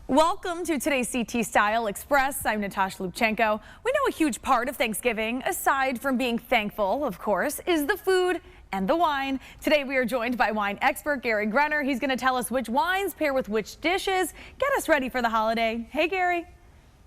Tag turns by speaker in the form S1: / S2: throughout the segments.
S1: Welcome to today's CT Style Express. I'm NATASHA LUBCZENKO. We know a huge part of Thanksgiving, aside from being thankful, of course, is the food and the wine. Today we are joined by wine expert Gary Grunner. He's going to tell us which wines pair with which dishes. Get us ready for the holiday. Hey, Gary.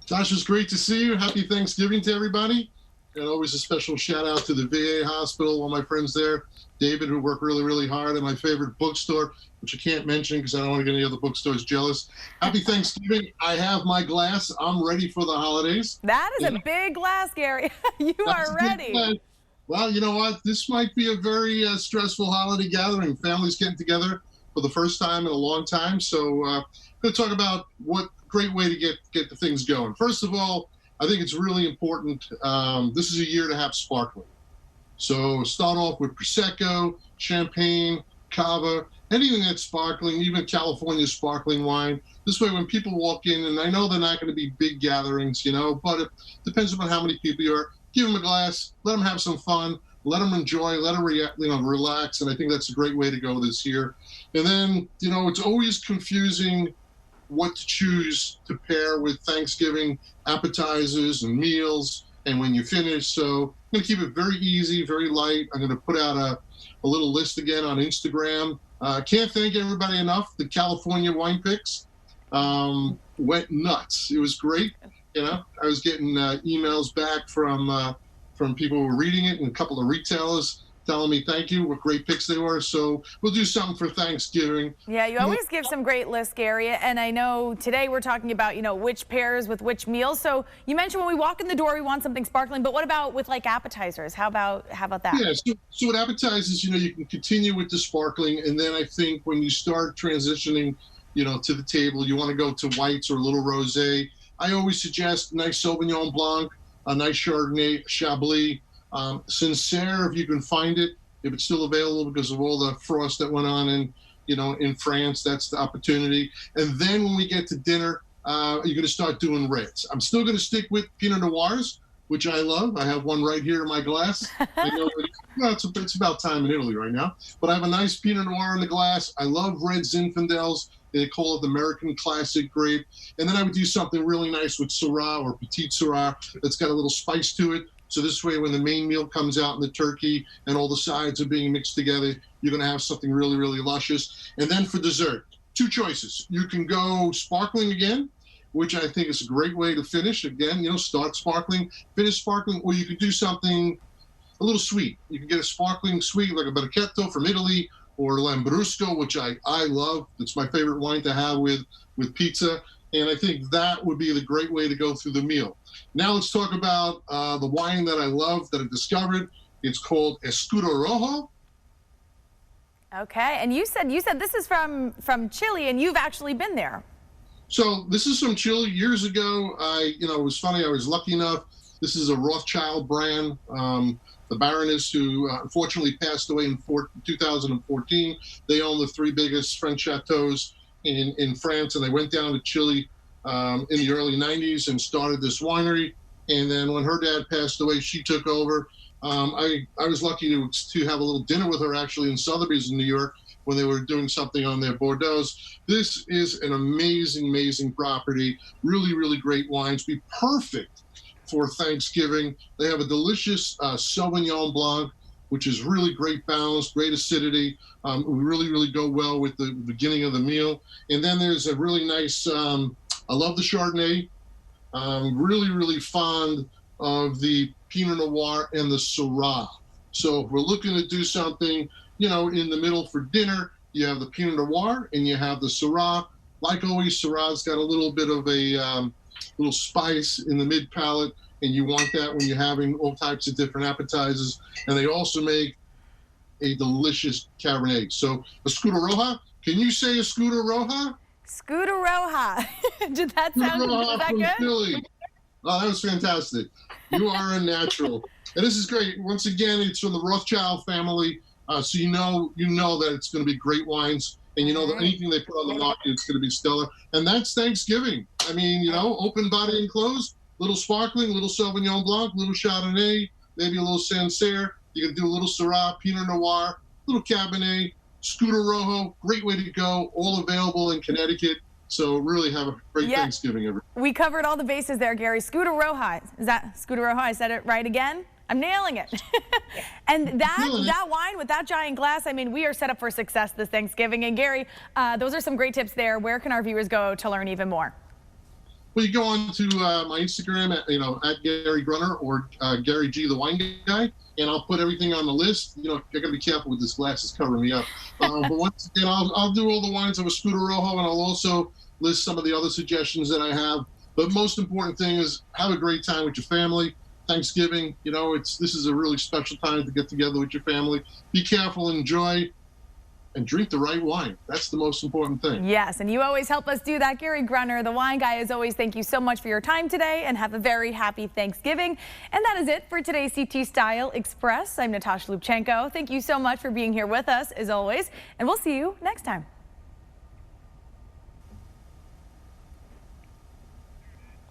S2: Tasha, it's great to see you. Happy Thanksgiving to everybody. And always a special shout out to the VA hospital, all my friends there, David, who worked really, really hard, and my favorite bookstore, which I can't mention because I don't want to get any other bookstores jealous. Happy Thanksgiving. I have my glass. I'm ready for the holidays.
S1: That is a big glass, Gary. You are ready.
S2: Well, you know what? This might be a very stressful holiday gathering. Families getting together for the first time in a long time. So I'm going to talk about what great way to get the things going. First of all, I think it's really important. This is a year to have sparkling. So start off with Prosecco, Champagne, Cava, anything that's sparkling, even California sparkling wine. This way, when people walk in, and I know they're not going to be big gatherings, but it depends upon how many people you are. Give them a glass, let them have some fun, let them enjoy, let them relax. And I think that's a great way to go this year. And then, it's always confusing what to choose to pair with Thanksgiving appetizers and meals and when you finish. So I'm going to keep it very easy, very light. I'm going to put out a little list again on Instagram. Can't thank everybody enough. The California wine picks went nuts. It was great. I was getting emails back from people who were reading it and a couple of retailers telling me thank you, what great picks they were. So we'll do something for Thanksgiving.
S1: Yeah, you always give some great lists, Gary. And I know today we're talking about, which pairs with which meals. So you mentioned when we walk in the door, we want something sparkling. But what about with like appetizers? How about that?
S2: Yeah, so with appetizers, you can continue with the sparkling. And then I think when you start transitioning, to the table, you want to go to whites or a little rosé. I always suggest nice Sauvignon Blanc, a nice Chardonnay, Chablis. Sincere, if you can find it, if it's still available because of all the frost that went on in France, that's the opportunity. And then when we get to dinner, you're going to start doing reds. I'm still going to stick with Pinot Noirs, which I love. I have one right here in my glass. It's about time in Italy right now. But I have a nice Pinot Noir in the glass. I love red Zinfandels. They call it the American Classic grape. And then I would do something really nice with Syrah or Petit Syrah that's got a little spice to it. So this way, when the main meal comes out and the turkey and all the sides are being mixed together, you're going to have something really, really luscious. And then for dessert, two choices. You can go sparkling again, which I think is a great way to finish. Again, start sparkling, finish sparkling, or you could do something a little sweet. You can get a sparkling sweet like a Berchetto from Italy or Lambrusco, which I love. It's my favorite wine to have with pizza. And I think that would be the great way to go through the meal. Now let's talk about the wine that I love, that I discovered. It's called Escudo Rojo.
S1: Okay, and you said this is from Chile, and you've actually been there.
S2: So this is from Chile. Years ago, it was funny. I was lucky enough. This is a Rothschild brand. The Baroness, who unfortunately passed away in 2014, they own the three biggest French chateaus in France, and they went down to Chile in the early 90s and started this winery. And then when her dad passed away, she took over. I was lucky to have a little dinner with her actually in Sotheby's in New York when they were doing something on their Bordeaux. This is an amazing, amazing property. Really, really great wines. Be perfect for Thanksgiving. They have a delicious Sauvignon Blanc, which is really great balance, great acidity. It would really, really go well with the beginning of the meal. And then there's a really nice, I love the Chardonnay. Really, really fond of the Pinot Noir and the Syrah. So if we're looking to do something, in the middle for dinner, you have the Pinot Noir and you have the Syrah. Like always, Syrah's got a little bit of a little spice in the mid palate, and you want that when you're having all types of different appetizers. And they also make a delicious Cabernet. So Escudo Rojo, can you say Escudo Rojo?
S1: Escudo Rojo. Did that sound good?
S2: Philly. Oh, that was fantastic. You are a natural. And this is great. Once again, it's from the Rothschild family. So you know that it's going to be great wines. And you know that anything they put on the market, it's going to be stellar. And that's Thanksgiving. I mean, open body and closed, little sparkling, little Sauvignon Blanc, little Chardonnay, maybe a little Sancerre. You can do a little Syrah, Pinot Noir, little Cabernet, Escudo Rojo, great way to go. All available in Connecticut. So really have a great Thanksgiving, everyone.
S1: We covered all the bases there, Gary. Scooter Roja. Is that Scooter Roja? I said it right again? I'm nailing it. And that wine with that giant glass, I mean, we are set up for success this Thanksgiving. And Gary, those are some great tips there. Where can our viewers go to learn even more?
S2: Well, you go on to my Instagram at Gary Grunner or Gary G, the wine guy, and I'll put everything on the list. You know, you're gonna be careful with this glass; it's covering me up. But once again, I'll do all the wines of a Scooter Rojo, and I'll also list some of the other suggestions that I have. But most important thing is have a great time with your family. Thanksgiving, you know, this is a really special time to get together with your family. Be careful, enjoy, and drink the right wine. That's the most important thing.
S1: Yes, and you always help us do that. Gary Grunner, the wine guy, as always, thank you so much for your time today and have a very happy Thanksgiving. And that is it for today's CT Style Express. I'm NATASHA LUBCZENKO. Thank you so much for being here with us, as always, and we'll see you next time.